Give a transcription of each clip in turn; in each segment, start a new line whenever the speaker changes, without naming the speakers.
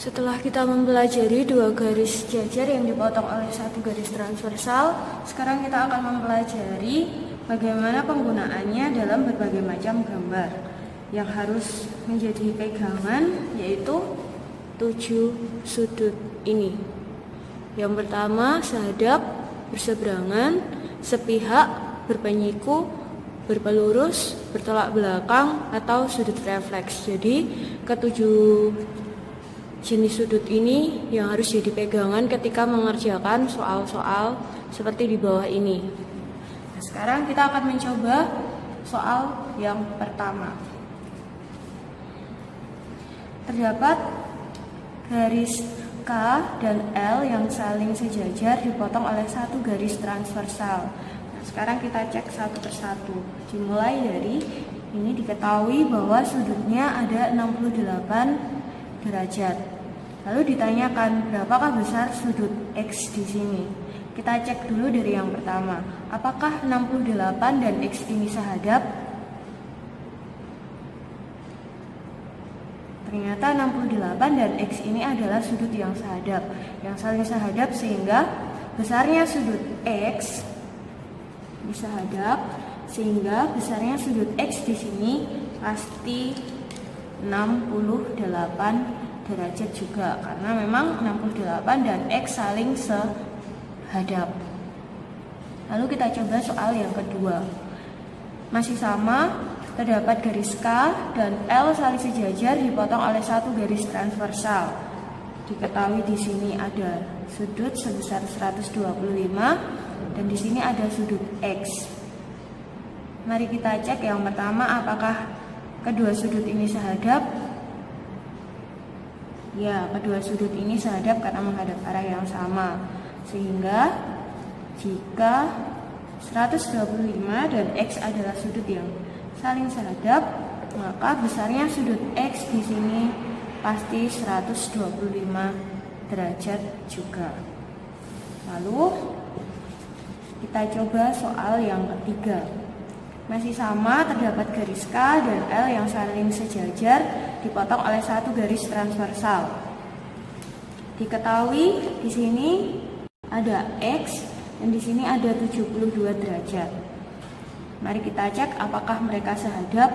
Setelah kita mempelajari dua garis jajar yang dipotong oleh satu garis transversal, sekarang kita akan mempelajari bagaimana penggunaannya dalam berbagai macam gambar yang harus menjadi pegangan, yaitu 7 sudut ini. Yang pertama, sehadap, berseberangan, sepihak, berpenyiku, berpelurus, bertolak belakang, atau sudut refleks. Jadi, ketujuh jenis sudut ini yang harus jadi pegangan ketika mengerjakan soal-soal seperti di bawah ini. Nah, sekarang kita akan mencoba soal yang pertama. Terdapat garis K dan L yang saling sejajar dipotong oleh satu garis transversal. Nah, sekarang kita cek satu persatu. Dimulai dari ini, diketahui bahwa sudutnya ada 68 derajat. Lalu ditanyakan berapakah besar sudut X di sini. Kita cek dulu dari yang pertama. Apakah 68 dan X ini sehadap? Ternyata 68 dan X ini adalah sudut yang sehadap, yang saling sehadap, sehingga besarnya sudut X bisa hadap, sehingga besarnya sudut X di sini pasti 68 derajat juga, karena memang 68 dan X saling sehadap. Lalu kita coba soal yang kedua. Masih sama. Terdapat garis K dan L saling sejajar dipotong oleh satu garis transversal. Diketahui di sini ada sudut sebesar 125 dan di sini ada sudut X. Mari kita cek yang pertama, apakah kedua sudut ini sehadap? Ya, kedua sudut ini sehadap karena menghadap arah yang sama. Sehingga jika 125 dan X adalah sudut yang saling sehadap, maka besarnya sudut X di sini pasti 125 derajat juga. Lalu kita coba soal yang ketiga. Masih sama, terdapat garis K dan L yang saling sejajar dipotong oleh satu garis transversal. Diketahui di sini ada X dan di sini ada 72 derajat. Mari kita cek apakah mereka sehadap.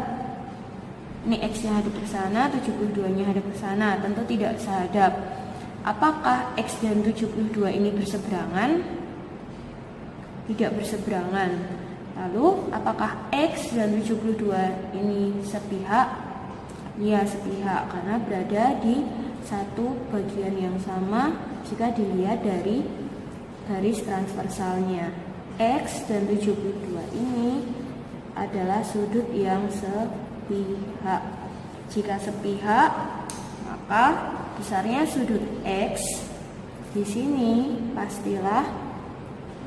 Ini X-nya hadap ke sana, 72-nya hadap ke sana. Tentu tidak sehadap. Apakah X dan 72 ini berseberangan? Tidak berseberangan. Lalu apakah X dan 72 ini sepihak? Ya, sepihak, karena berada di satu bagian yang sama jika dilihat dari garis transversalnya. X dan 72 ini adalah sudut yang sepihak. Jika sepihak, maka besarnya sudut X di sini pastilah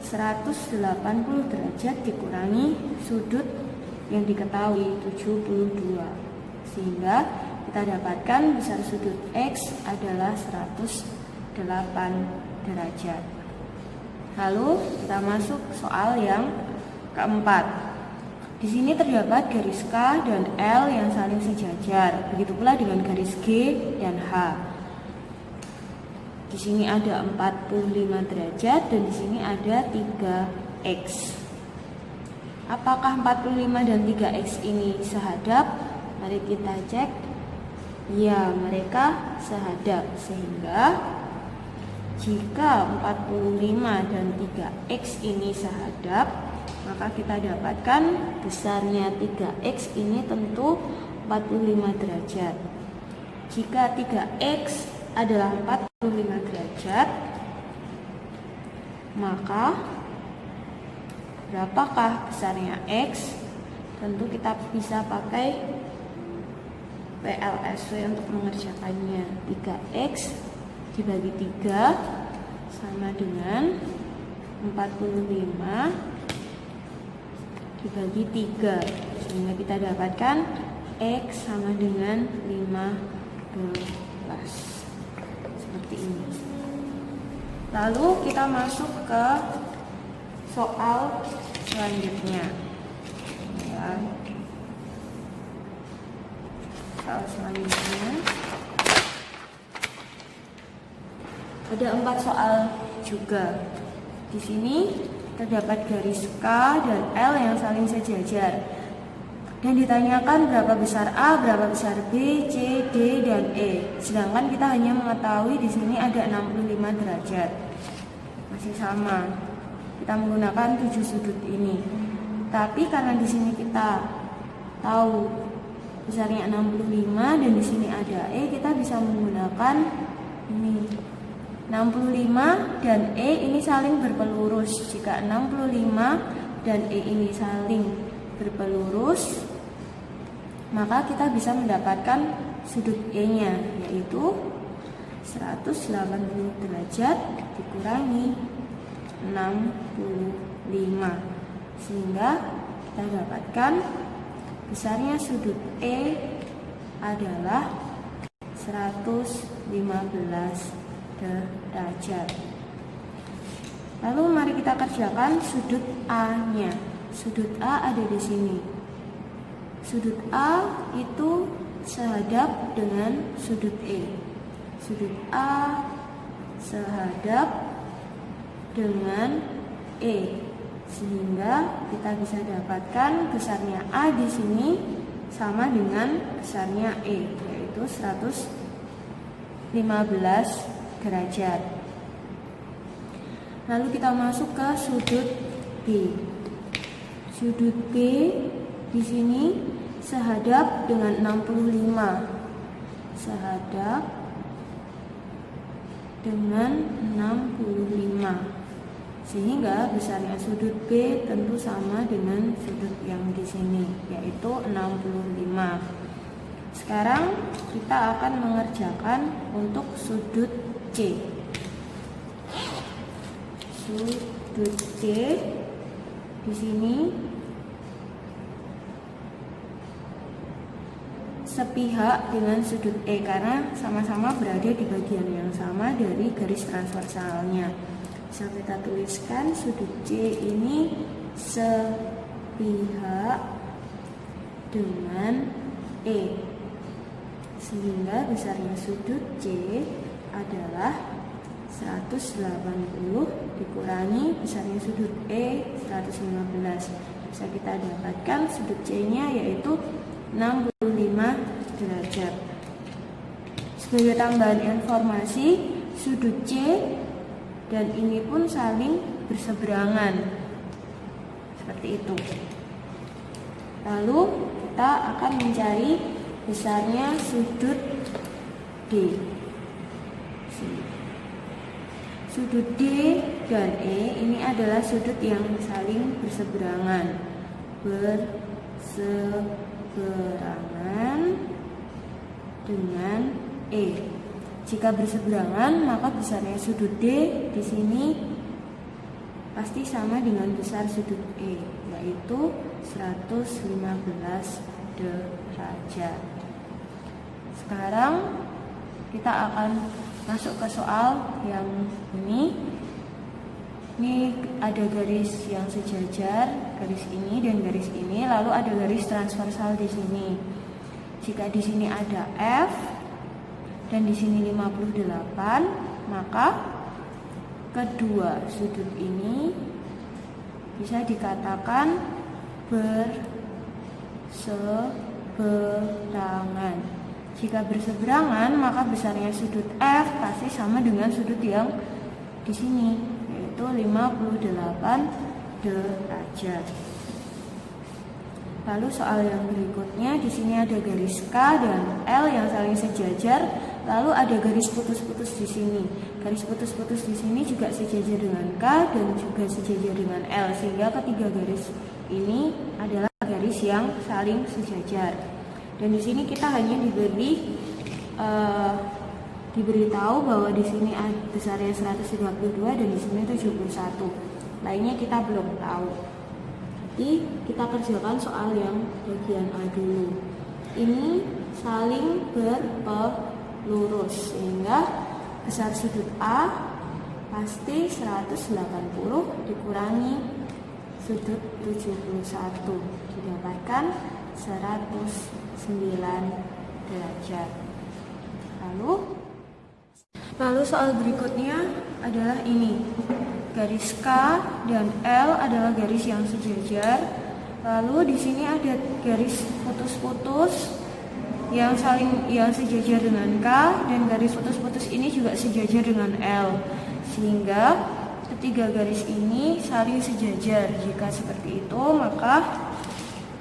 180 derajat dikurangi sudut yang diketahui 72. Sehingga kita dapatkan besar sudut X adalah 108 derajat. Lalu kita masuk soal yang keempat. Di sini terdapat garis K dan L yang saling sejajar. Begitu pula dengan garis G dan H. Di sini ada 45 derajat dan di sini ada 3X. Apakah 45 dan 3X ini sehadap? Mari kita cek. Ya, mereka sehadap, sehingga jika 45 dan 3X ini sehadap, maka kita dapatkan besarnya 3X ini tentu 45 derajat. Jika 3X adalah 45 derajat, maka berapakah besarnya X? Tentu kita bisa pakai PLSW untuk mengerjakannya. 3X dibagi 3 sama dengan 45 dibagi 3, sehingga kita dapatkan X sama dengan 15. Seperti ini. Lalu kita masuk ke soal selanjutnya. Ya. Soal selanjutnya. Ada 4 soal juga. Di sini terdapat garis K dan L yang saling sejajar. Dan ditanyakan berapa besar A, berapa besar B, C, D, dan E. Sedangkan kita hanya mengetahui di sini ada 65 derajat. Masih sama. Kita menggunakan 7 sudut ini. Tapi karena di sini kita tahu besarnya 65 dan di sini ada E, kita bisa menggunakan ini. 65 dan E ini saling berpelurus. Jika 65 dan E ini saling berpelurus, maka kita bisa mendapatkan sudut E-nya, yaitu 180 derajat dikurangi 65, sehingga kita dapatkan besarnya sudut E adalah 115 derajat. Lalu mari kita kerjakan sudut A-nya. Sudut A ada di sini. Sudut A itu sehadap dengan sudut E. Sudut A sehadap dengan E, sehingga kita bisa dapatkan besarnya A di sini sama dengan besarnya E, yaitu 115 derajat. Lalu kita masuk ke sudut B. Sudut B di sini sehadap dengan 65. Sehadap dengan 65. Sehingga besarnya sudut B tentu sama dengan sudut yang di sini, yaitu 65. Sekarang kita akan mengerjakan untuk sudut C. Sudut C di sini sepihak dengan sudut E karena sama-sama berada di bagian yang sama dari garis transversalnya. Bisa kita tuliskan sudut C ini sepihak dengan E, sehingga besarnya sudut C adalah 180 dikurangi besarnya sudut E 115. Bisa kita dapatkan sudut C-nya yaitu 65 derajat. Sebagai tambahan informasi, sudut C dan ini pun saling berseberangan. Seperti itu. Lalu kita akan mencari besarnya sudut D. Sudut D dan E ini adalah sudut yang saling berseberangan. Berseberangan dengan E. Jika berseberangan, maka besarnya sudut D di sini pasti sama dengan besar sudut E, yaitu 115 derajat. Sekarang kita akan masuk ke soal yang ini. Ini ada garis yang sejajar, garis ini dan garis ini, lalu ada garis transversal di sini. Jika di sini ada F dan di sini 58, maka kedua sudut ini bisa dikatakan berseberangan. Jika berseberangan, maka besarnya sudut F pasti sama dengan sudut yang di sini, yaitu 58 derajat. Lalu soal yang berikutnya, di sini ada garis K dan L yang saling sejajar, lalu ada garis putus-putus di sini. Garis putus-putus di sini juga sejajar dengan K dan juga sejajar dengan L, sehingga ketiga garis ini adalah garis yang saling sejajar. Dan di sini kita hanya diberitahu bahwa di sini besarnya 132 dan di sini 71. Lainnya kita belum tahu. Jadi kita kerjakan soal yang bagian A dulu. Ini saling berpelurus, sehingga besar sudut A pasti 180 dikurangi sudut 71, didapatkan 109 derajat. Lalu Lalu soal berikutnya adalah ini. Garis K dan L adalah garis yang sejajar. Lalu di sini ada garis putus-putus yang sejajar dengan K, dan garis putus-putus ini juga sejajar dengan L. Sehingga ketiga garis ini saling sejajar. Jika seperti itu, maka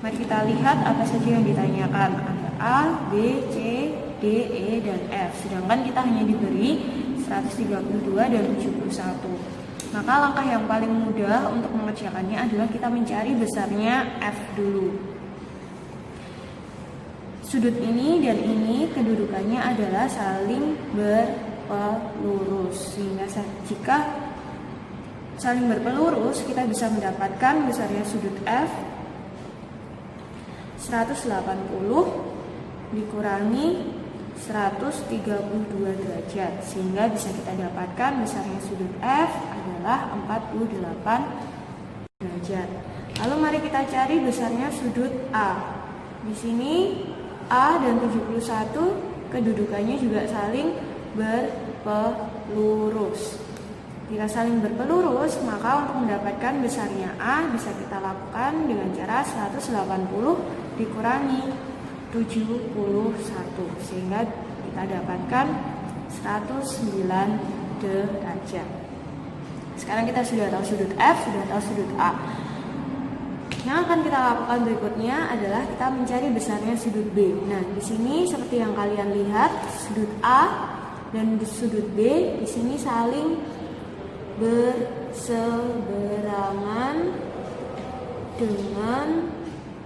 mari kita lihat apa saja yang ditanyakan. Ada A, B, C, D, E, dan F. Sedangkan kita hanya diberi 132 dan 71. Maka langkah yang paling mudah untuk mengerjakannya adalah kita mencari besarnya F dulu. Sudut ini dan ini kedudukannya adalah saling berpelurus. Sehingga jika saling berpelurus, kita bisa mendapatkan besarnya sudut F 180 dikurangi 132 derajat, sehingga bisa kita dapatkan besarnya sudut F adalah 48 derajat. Lalu mari kita cari besarnya sudut A. Di sini A dan 71 kedudukannya juga saling berpelurus. Jika saling berpelurus, maka untuk mendapatkan besarnya A bisa kita lakukan dengan cara 180 dikurangi 71, sehingga kita dapatkan 109 derajat. Sekarang kita sudah tahu sudut F, sudah tahu sudut A. Yang akan kita lakukan berikutnya adalah kita mencari besarnya sudut B. Nah, di sini seperti yang kalian lihat, sudut A dan sudut B di sini saling berseberangan dengan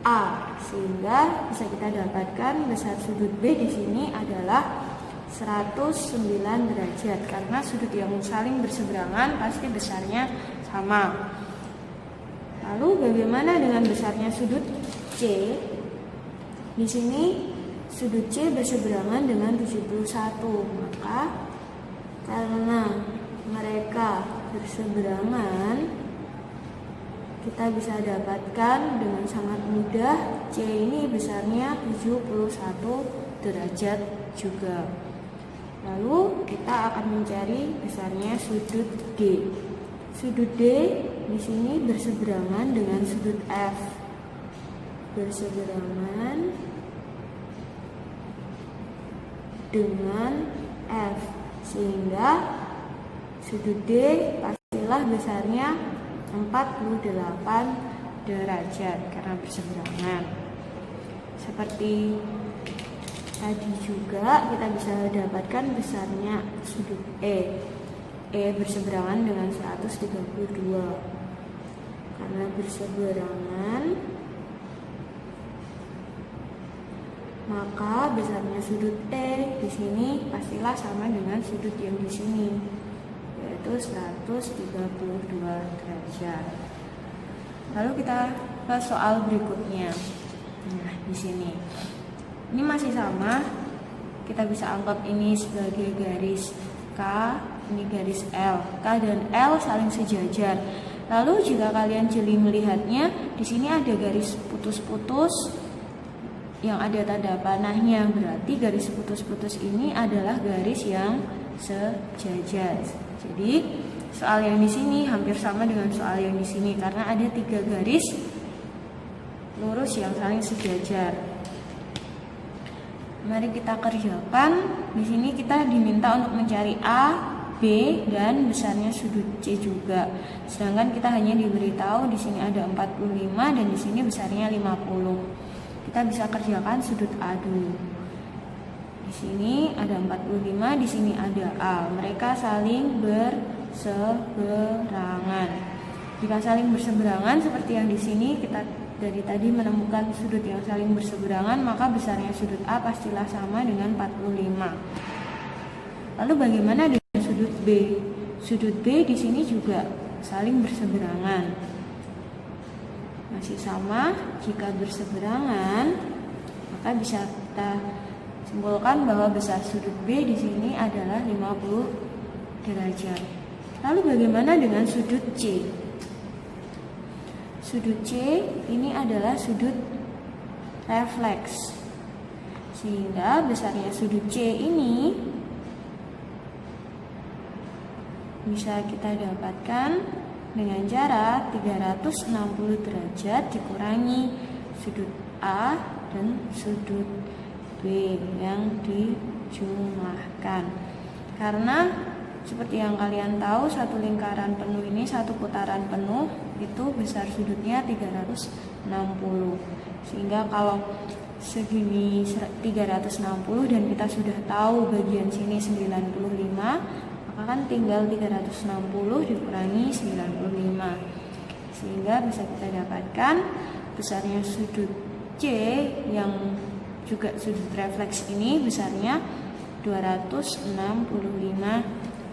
A, sehingga bisa kita dapatkan besar sudut B di sini adalah 109 derajat, karena sudut yang saling berseberangan pasti besarnya sama. Lalu bagaimana dengan besarnya sudut C? Di sini sudut C berseberangan dengan 71, maka karena mereka berseberangan, kita bisa dapatkan dengan sangat mudah C ini besarnya 71 derajat juga. Lalu kita akan mencari besarnya sudut D. Sudut D di sini berseberangan dengan sudut F. Berseberangan dengan F, sehingga sudut D pastilah besarnya 48 derajat karena berseberangan. Seperti tadi juga kita bisa dapatkan besarnya sudut E. E berseberangan dengan 132. Karena berseberangan, maka besarnya sudut E di sini pastilah sama dengan sudut yang di sini, yaitu 132 derajat. Lalu kita ke soal berikutnya. Nah, di sini ini masih sama. Kita bisa anggap ini sebagai garis K, ini garis L. K dan L saling sejajar. Lalu jika kalian jeli melihatnya, di sini ada garis putus-putus yang ada tanda panahnya, berarti garis putus-putus ini adalah garis yang sejajar. Jadi soal yang di sini hampir sama dengan soal yang di sini karena ada 3 garis lurus yang saling sejajar. Mari kita kerjakan. Di sini kita diminta untuk mencari A, B, dan besarnya sudut C juga. Sedangkan kita hanya diberitahu di sini ada 45 dan di sini besarnya 50. Kita bisa kerjakan sudut A dulu. Di sini ada 45, di sini ada A. Mereka saling berseberangan. Jika saling berseberangan seperti yang di sini, kita dari tadi menemukan sudut yang saling berseberangan, maka besarnya sudut A pastilah sama dengan 45. Lalu bagaimana dengan sudut B? Sudut B di sini juga saling berseberangan. Masih sama, jika berseberangan, maka bisa kita simpulkan bahwa besar sudut B di sini adalah 50 derajat. Lalu bagaimana dengan sudut C? Sudut C ini adalah sudut refleks, sehingga besarnya sudut C ini bisa kita dapatkan dengan cara 360 derajat dikurangi sudut A dan sudut B yang dijumlahkan. Karena seperti yang kalian tahu, satu lingkaran penuh ini, satu putaran penuh itu besar sudutnya 360. Sehingga kalau segini 360 dan kita sudah tahu bagian sini 95, maka kan tinggal 360 dikurangi 95. Sehingga bisa kita dapatkan besarnya sudut C yang juga sudut refleks ini besarnya 265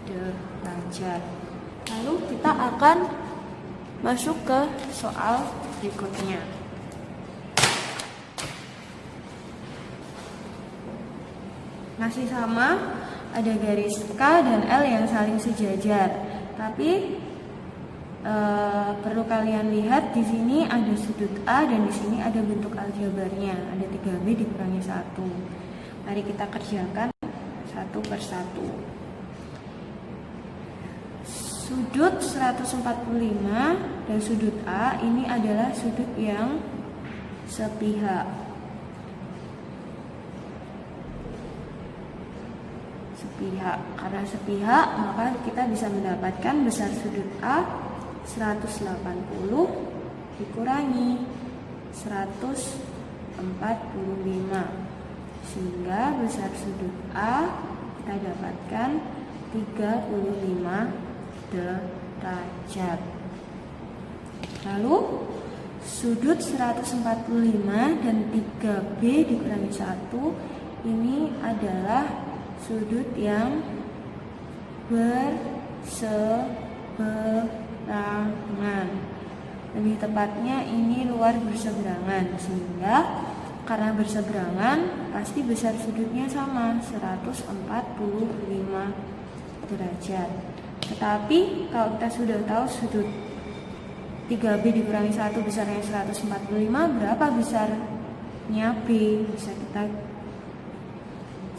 derajat. Lalu kita akan masuk ke soal berikutnya. Masih sama, ada garis K dan L yang saling sejajar. Tapi perlu kalian lihat di sini ada sudut A dan di sini ada bentuk aljabarnya, ada 3B dikurangi 1. Mari kita kerjakan satu persatu. Sudut 145 dan sudut A ini adalah sudut yang sepihak. Karena sepihak, maka kita bisa mendapatkan besar sudut A 180 dikurangi 145, sehingga besar sudut A kita dapatkan 35 derajat. Lalu sudut 145 dan 3B dikurangi 1 ini adalah sudut yang berseberangan. Lebih tepatnya ini luar berseberangan, sehingga karena berseberangan pasti besar sudutnya sama 145 derajat. Tetapi kalau kita sudah tahu sudut 3B dikurangi 1 besarnya 145, berapa besarnya B? Bisa kita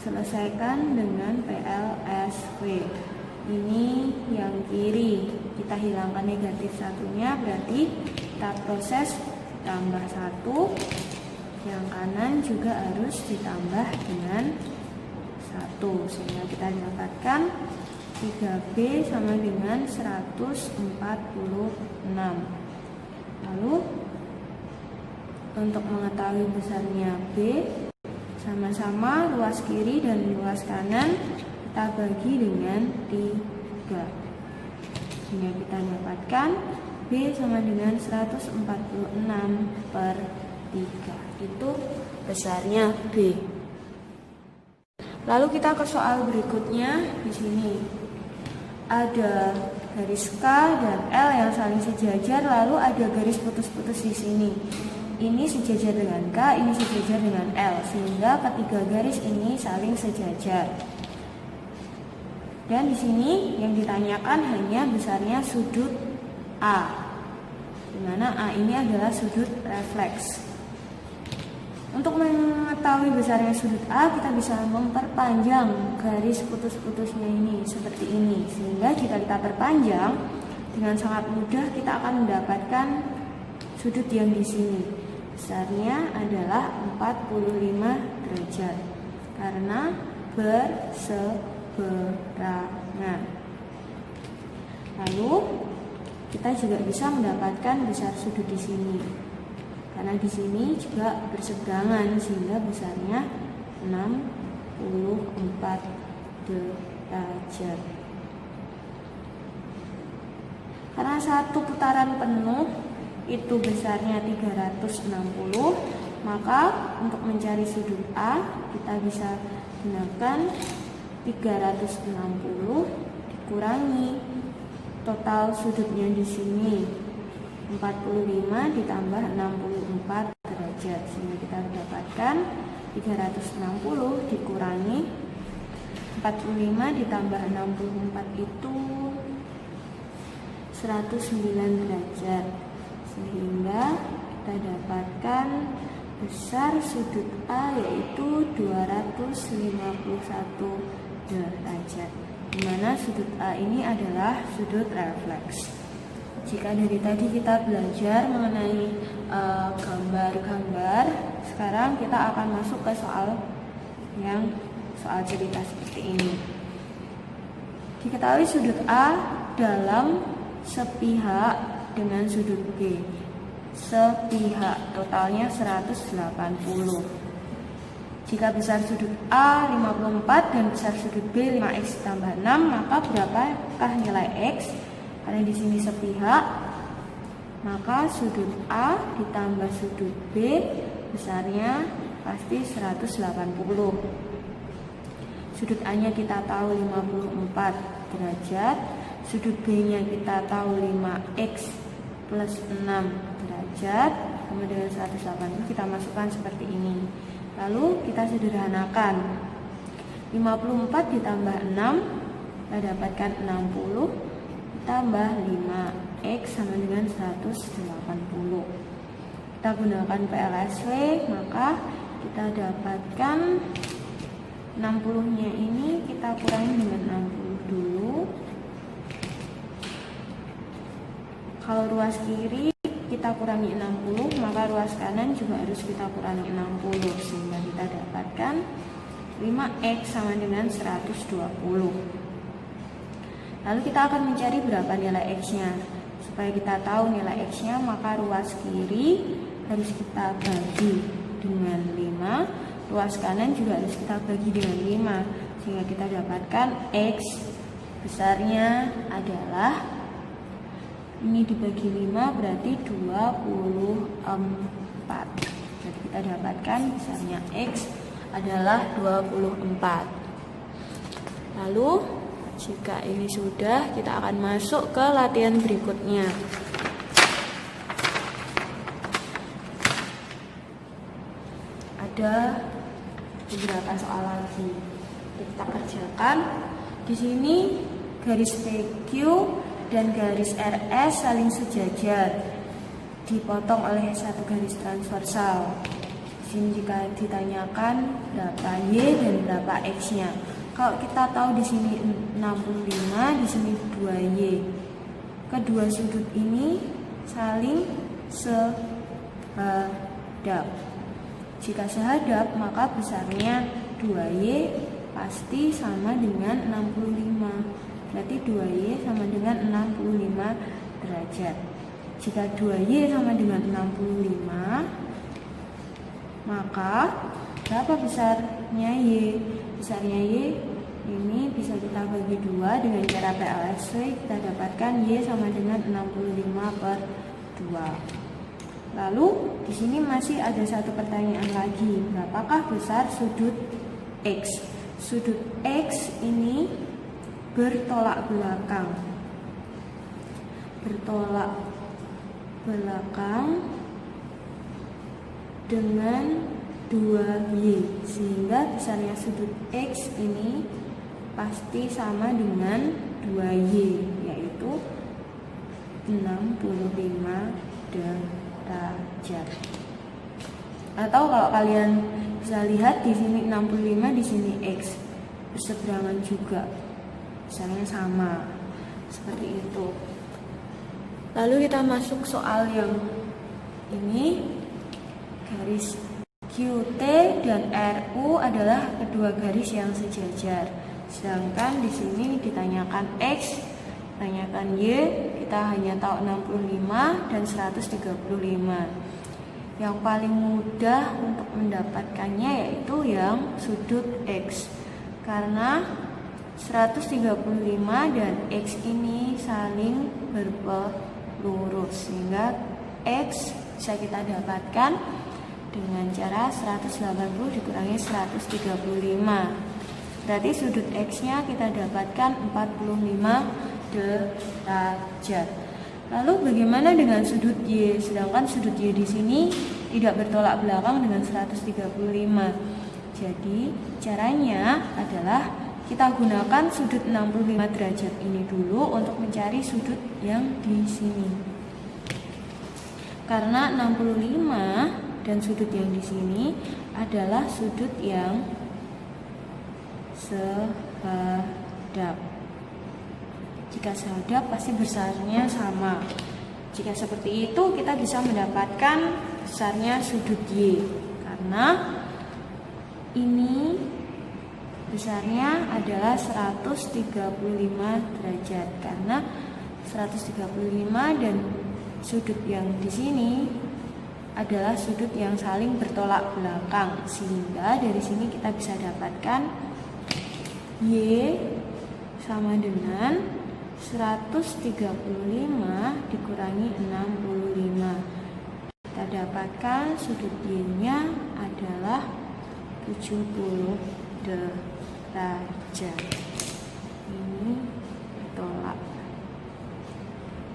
selesaikan dengan PLSV. Ini yang kiri, kita hilangkan negatif satunya, berarti kita proses tambah 1. Yang kanan juga harus ditambah dengan 1, sehingga kita dapatkan 3B sama dengan 146. Lalu untuk mengetahui besarnya B, sama-sama luas kiri dan luas kanan kita bagi dengan 3, sehingga kita dapatkan B sama dengan 146/3. Itu besarnya B. Lalu kita ke soal berikutnya. Di sini ada garis K dan L yang saling sejajar, lalu ada garis putus-putus di sini. Ini sejajar dengan K, ini sejajar dengan L, sehingga ketiga garis ini saling sejajar. Dan di sini yang ditanyakan hanya besarnya sudut A, di mana A ini adalah sudut refleks. Untuk mengetahui besarnya sudut A, kita bisa memperpanjang garis putus-putusnya ini seperti ini, sehingga jika kita perpanjang dengan sangat mudah kita akan mendapatkan sudut yang di sini. Besarnya adalah 45 derajat karena berseberangan. Lalu kita juga bisa mendapatkan besar sudut di sini. Karena di sini juga berseberangan, sehingga besarnya 64 derajat. Karena satu putaran penuh itu besarnya 360, maka untuk mencari sudut A kita bisa gunakan 360 dikurangi total sudutnya di sini 45 ditambah 64 derajat, sehingga kita dapatkan 360 dikurangi 45 ditambah 64 itu 109 derajat, sehingga kita dapatkan besar sudut A yaitu 251 derajat. dimana sudut A ini adalah sudut refleks. Jika dari tadi kita belajar mengenai gambar-gambar, sekarang kita akan masuk ke soal cerita seperti ini. Diketahui sudut A dalam sepihak dengan sudut B. Sepihak, totalnya 180. Jika besar sudut A 54 dan besar sudut B 5x tambah 6, maka berapakah nilai x? Karena di sini sepihak, maka sudut A ditambah sudut B besarnya pasti 180. Sudut A-nya kita tahu 54 derajat, sudut B-nya kita tahu 5x plus 6 derajat, sama dengan 180 kita masukkan seperti ini. Lalu kita sederhanakan, 54 ditambah 6 kita dapatkan 60 tambah 5x sama dengan 180. Kita gunakan PLSW, maka kita dapatkan 60-nya ini kita kurangi dengan 60 dulu. Kalau ruas kiri kita kurangi 60, maka ruas kanan juga harus kita kurangi 60, sehingga kita dapatkan 5x sama dengan 120. Lalu kita akan mencari berapa nilai x-nya. Supaya kita tahu nilai x-nya, maka ruas kiri harus kita bagi dengan 5, ruas kanan juga harus kita bagi dengan 5, sehingga kita dapatkan x besarnya adalah, ini dibagi 5 berarti 24. Jadi kita dapatkan besarnya x adalah 24. Lalu jika ini sudah, kita akan masuk ke latihan berikutnya. Ada beberapa soal lagi kita kerjakan. Di sini garis PQ dan garis RS saling sejajar, dipotong oleh satu garis transversal. Di sini jika ditanyakan berapa Y dan berapa X-nya. Kalau kita tahu di sini 65, di sini 2Y. Kedua sudut ini saling sehadap. Jika sehadap, maka besarnya 2Y pasti sama dengan 65. Berarti 2Y sama dengan 65 derajat. Jika 2Y sama dengan 65, maka berapa besarnya Y? Besarnya Y ini bisa kita bagi 2 dengan cara PLSW, kita dapatkan Y sama dengan 65/2. Lalu di sini masih ada satu pertanyaan lagi, berapakah besar sudut X? Sudut X ini bertolak belakang. Bertolak belakang dengan 2Y, sehingga besarnya sudut X ini pasti sama dengan 2Y, yaitu 65 derajat. Atau kalau kalian bisa lihat di sini 65, di sini X berseberangan juga, besarnya sama, seperti itu. Lalu kita masuk soal yang ini, garis QT dan RU adalah kedua garis yang sejajar. Sedangkan di sini ditanyakan X, ditanyakan Y, kita hanya tahu 65 dan 135. Yang paling mudah untuk mendapatkannya yaitu yang sudut X. Karena 135 dan X ini saling berpelurus, sehingga X bisa kita dapatkan dengan cara 180 dikurangi 135. Berarti sudut X-nya kita dapatkan 45 derajat. Lalu bagaimana dengan sudut Y? Sedangkan sudut Y di sini tidak bertolak belakang dengan 135. Jadi caranya adalah kita gunakan sudut 65 derajat ini dulu untuk mencari sudut yang di sini. Karena 65 dan sudut yang di sini adalah sudut yang sehadap. Jika sehadap pasti besarnya sama. Jika seperti itu kita bisa mendapatkan besarnya sudut Y, karena ini besarnya adalah 135 derajat, karena 135 dan sudut yang di sini adalah sudut yang saling bertolak belakang, sehingga dari sini kita bisa dapatkan Y sama dengan 135 dikurangi 65. Kita dapatkan sudut Y-nya adalah 70 derajat. Ini tolak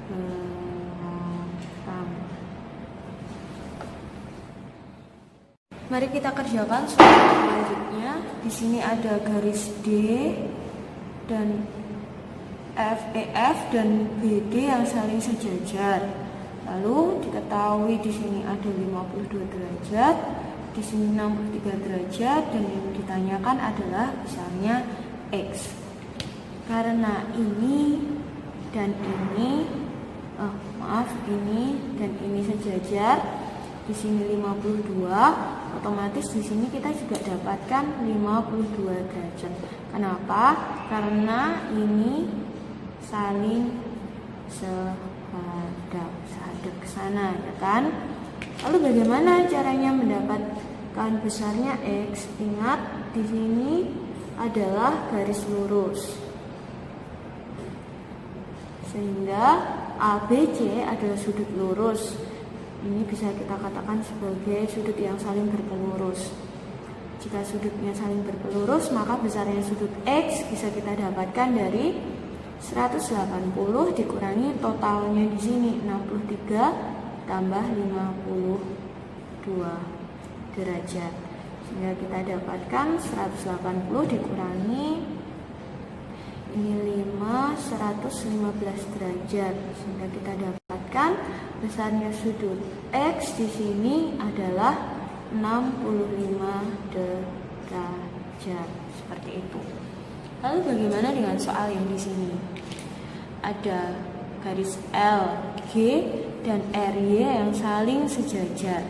belakang. Mari kita kerjakan soal selanjutnya. Di sini ada garis D dan FEF dan BD yang saling sejajar. Lalu diketahui di sini ada 52 derajat, di sini 63 derajat, dan yang ditanyakan adalah besarnya X. Karena ini dan ini, ini dan ini sejajar, di sini 52, otomatis di sini kita juga dapatkan 52 derajat. Kenapa? Karena ini saling sehadap ke sana, ya kan? Lalu bagaimana caranya mendapatkan besarnya X? Ingat, di sini adalah garis lurus, sehingga ABC adalah sudut lurus. Ini bisa kita katakan sebagai sudut yang saling berpelurus. Jika sudutnya saling berpelurus, maka besarnya sudut X bisa kita dapatkan dari 180 dikurangi totalnya di sini 63 tambah 52 derajat. Sehingga kita dapatkan 180 dikurangi ini 115 derajat. Sehingga kita dapatkan besarnya sudut X di sini adalah 65 derajat. Seperti itu. Lalu bagaimana dengan soal yang di sini? Ada garis L, G, dan RY yang saling sejajar.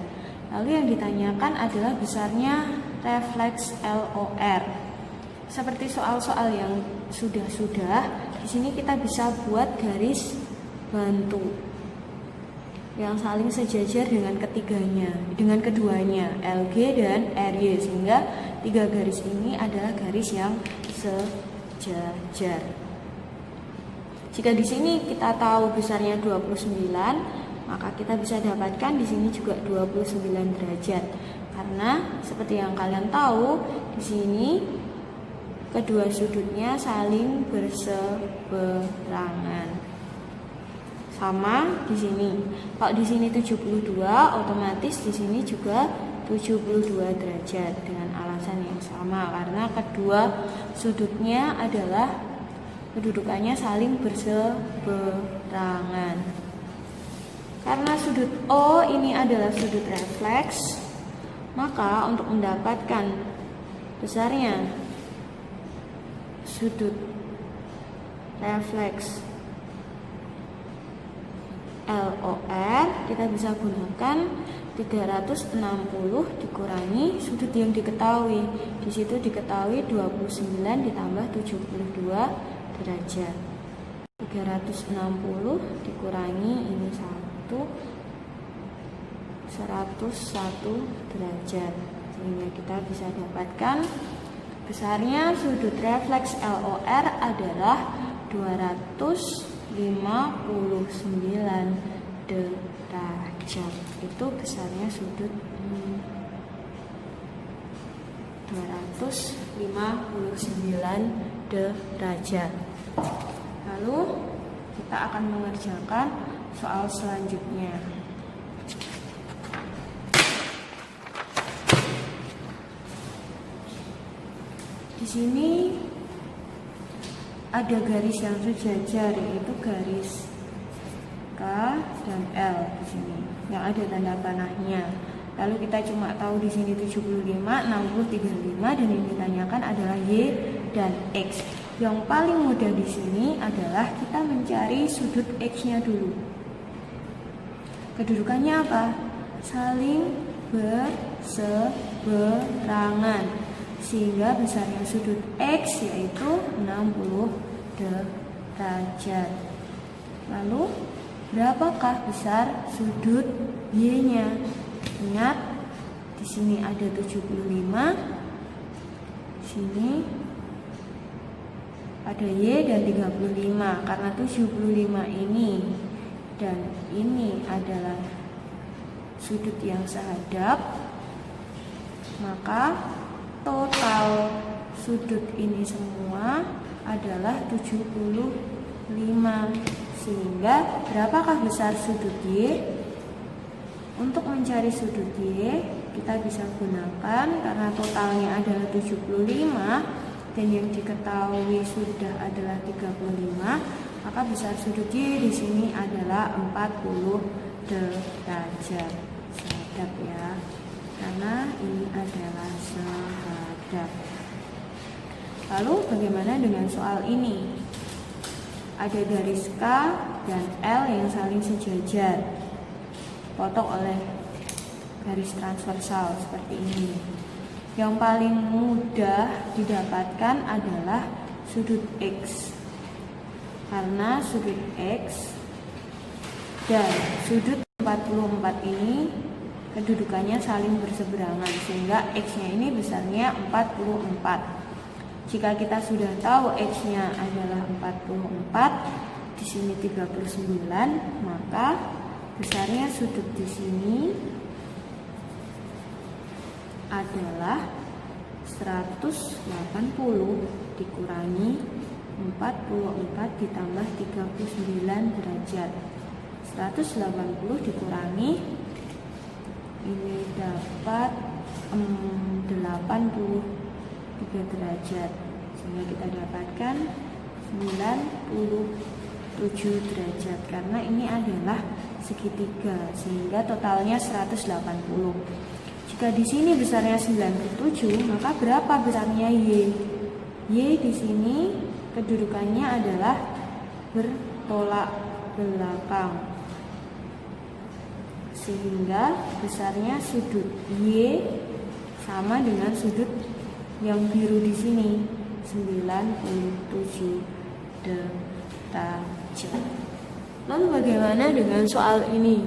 Lalu yang ditanyakan adalah besarnya refleks LOR. Seperti soal-soal yang sudah-sudah, di sini kita bisa buat garis bantu yang saling sejajar dengan keduanya, LG dan RY, sehingga tiga garis ini adalah garis yang sejajar. Jika di sini kita tahu besarnya 29, maka kita bisa dapatkan di sini juga 29 derajat. Karena seperti yang kalian tahu, di sini kedua sudutnya saling berseberangan. Sama di sini. Kalau di sini 72, otomatis di sini juga 72 derajat dengan alasan yang sama, karena kedua sudutnya adalah kedudukannya saling berseberangan. Karena sudut O ini adalah sudut refleks, maka untuk mendapatkan besarnya sudut refleks LOR, kita bisa gunakan 360 dikurangi sudut yang diketahui. Di situ diketahui 29 ditambah 72 derajat. 360 dikurangi ini 101 derajat. Sehingga kita bisa dapatkan besarnya sudut refleks LOR adalah 259 derajat. Itu besarnya sudut 259 derajat. Lalu kita akan mengerjakan soal selanjutnya. Di sini ada garis yang sejajar, yaitu garis K dan L di sini yang ada tanda panahnya. Lalu kita cuma tahu di sini 75, 60, 35, dan yang ditanyakan adalah Y dan X. Yang paling mudah di sini adalah kita mencari sudut X-nya dulu. Kedudukannya apa? Saling berseberangan, sehingga besarnya sudut X yaitu 60 derajat. Lalu berapakah besar sudut Y-nya? Ingat, di sini ada 75, sini ada Y dan 35. Karena 75 ini dan ini adalah sudut yang sehadap, maka total sudut ini semua adalah 75. Sehingga berapakah besar sudut Y? Untuk mencari sudut Y, kita bisa gunakan karena totalnya adalah 75 dan yang diketahui sudah adalah 35, maka besar sudut Y di sini adalah 40 derajat. Sehadap ya, karena ini adalah sehadap. Lalu bagaimana dengan soal ini? Ada garis K dan L yang saling sejajar, potong oleh garis transversal seperti ini. Yang paling mudah didapatkan adalah sudut X, karena sudut X dan sudut 44 ini kedudukannya saling berseberangan, sehingga X-nya ini besarnya 44. Jika kita sudah tahu X-nya adalah 44, di sini 39, maka besarnya sudut di sini adalah 180 dikurangi 44 ditambah 39 derajat. 180 dikurangi, ini dapat 83 derajat, sehingga kita dapatkan 97 derajat. Karena ini adalah segitiga, sehingga totalnya 180. Jika di sini besarnya 97, maka berapa besarnya Y? Y di sini kedudukannya adalah bertolak belakang, sehingga besarnya sudut Y sama dengan sudut yang biru di sini, 97 derajat. Lalu bagaimana dengan soal ini?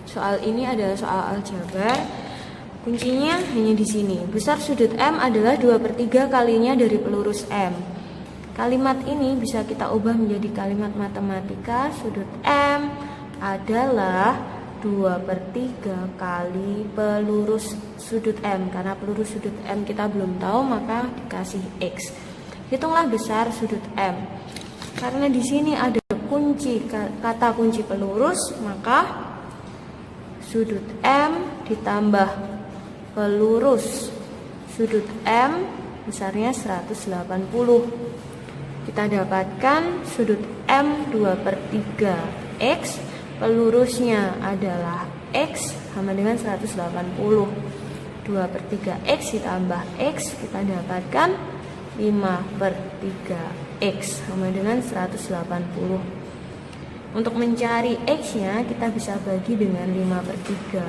Soal ini adalah soal aljabar. Kuncinya hanya di sini. Besar sudut M adalah 2/3 kalinya dari pelurus M. Kalimat ini bisa kita ubah menjadi kalimat matematika. Sudut M adalah 2/3 kali pelurus sudut M. Karena pelurus sudut M kita belum tahu, maka dikasih X. Hitunglah besar sudut M. Karena di sini ada kata kunci pelurus, maka sudut M ditambah pelurus sudut M besarnya 180. Kita dapatkan sudut M 2/3 X, pelurusnya adalah X sama dengan 180. 2/3 X ditambah X, kita dapatkan 5/3 X sama dengan 180. Untuk mencari X-nya kita bisa bagi dengan 5/3,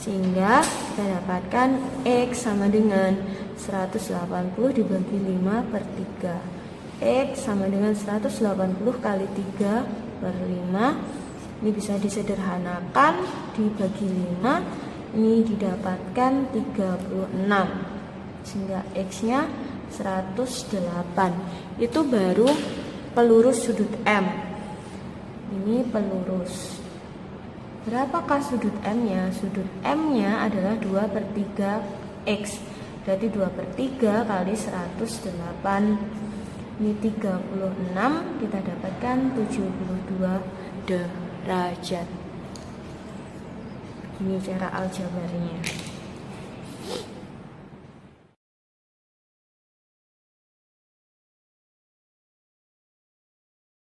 sehingga kita dapatkan X sama dengan 180 dibagi 5/3. X sama dengan 180 kali 3/5. Ini bisa disederhanakan, dibagi 5, ini didapatkan 36, sehingga X-nya 108. Itu baru pelurus sudut M. Ini pelurus. Berapakah sudut M-nya? Sudut M-nya adalah 2/3 X. Berarti 2/3 kali 108. Ini 36, kita dapatkan 72 derajat. Ini cara aljabarnya.